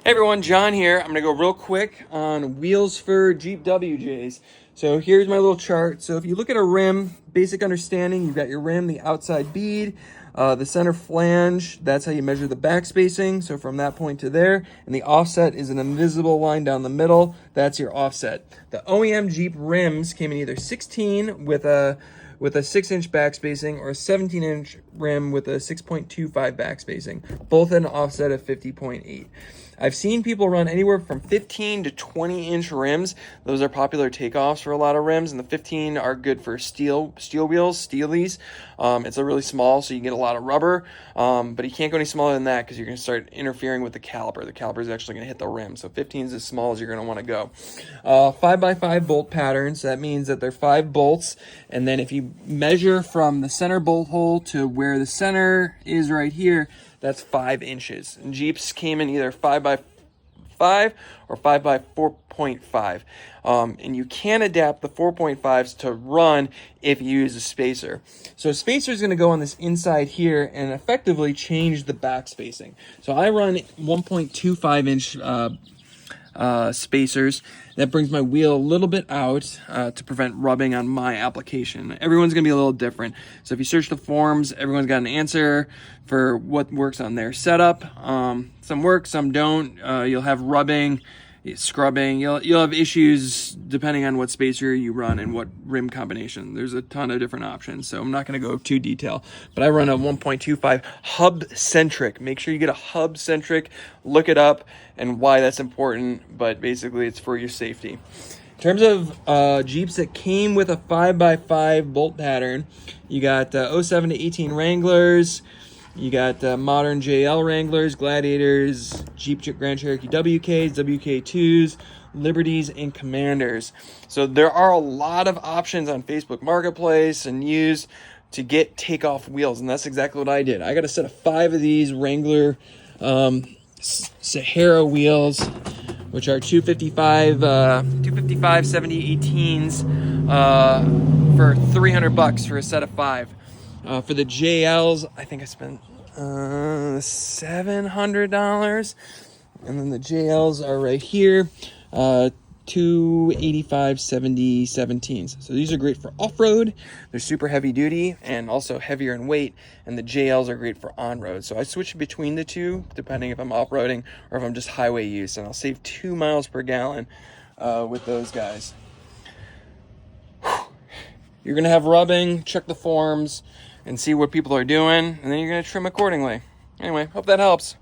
Hey everyone, John here. I'm going to go real quick on wheels for Jeep WJs. So here's my little chart. So if you look at a rim, basic understanding, you've got your rim, the outside bead, the center flange, that's how you measure the back spacing. So from that point to there, and the offset is an invisible line down the middle. That's your offset. The OEM Jeep rims came in either 16 with a 6-inch back spacing or a 17-inch rim with a 6.25 back spacing, both at an offset of 50.8. I've seen people run anywhere from 15 to 20-inch rims. Those are popular takeoffs for a lot of rims, and the 15 are good for steel wheels, steelies. It's a really small, so you can get a lot of rubber, but you can't go any smaller than that because you're going to start interfering with the caliper. The caliper is actually going to hit the rim, so 15 is as small as you're going to want to go. 5x5 bolt patterns, that means that they're 5 bolts, and then if you measure from the center bolt hole to where the center is right here, that's 5 inches. And Jeeps came in either 5x5 or 5x4.5. And you can adapt the 4.5s to run if you use a spacer. So a spacer is going to go on this inside here and effectively change the back spacing. So I run 1.25 inch spacers. That brings my wheel a little bit out to prevent rubbing on my application. Everyone's gonna be a little different. So if you search the forums, everyone's got an answer for what works on their setup. Some work, some don't. You'll have rubbing, scrubbing. You'll have issues depending on what spacer you run and what rim combination. There's a ton of different options, so I'm not going to go too detailed. But I run a 1.25 hub centric. Make sure you get a hub centric. Look it up and why that's important. But basically, it's for your safety. In terms of Jeeps that came with a 5x5 bolt pattern, you got 07 to 18 Wranglers. You got modern JL Wranglers, Gladiators, Jeep Grand Cherokee WKs, WK2s, Liberties, and Commanders. So there are a lot of options on Facebook Marketplace and used to get takeoff wheels, and that's exactly what I did. I got a set of 5 of these Wrangler Sahara wheels, which are 255 70 18s for $300 for a set of 5. For the JLs, I think I spent $700, and then the JLs are right here, 285 70 17s. So these are great for off-road. They're super heavy duty and also heavier in weight, and the JLs are great for on-road. So I switch between the two depending if I'm off-roading or if I'm just highway use, and I'll save 2 miles per gallon with those guys. You're gonna have rubbing. Check the forums and see what people are doing, and then you're going to trim accordingly. Anyway, hope that helps.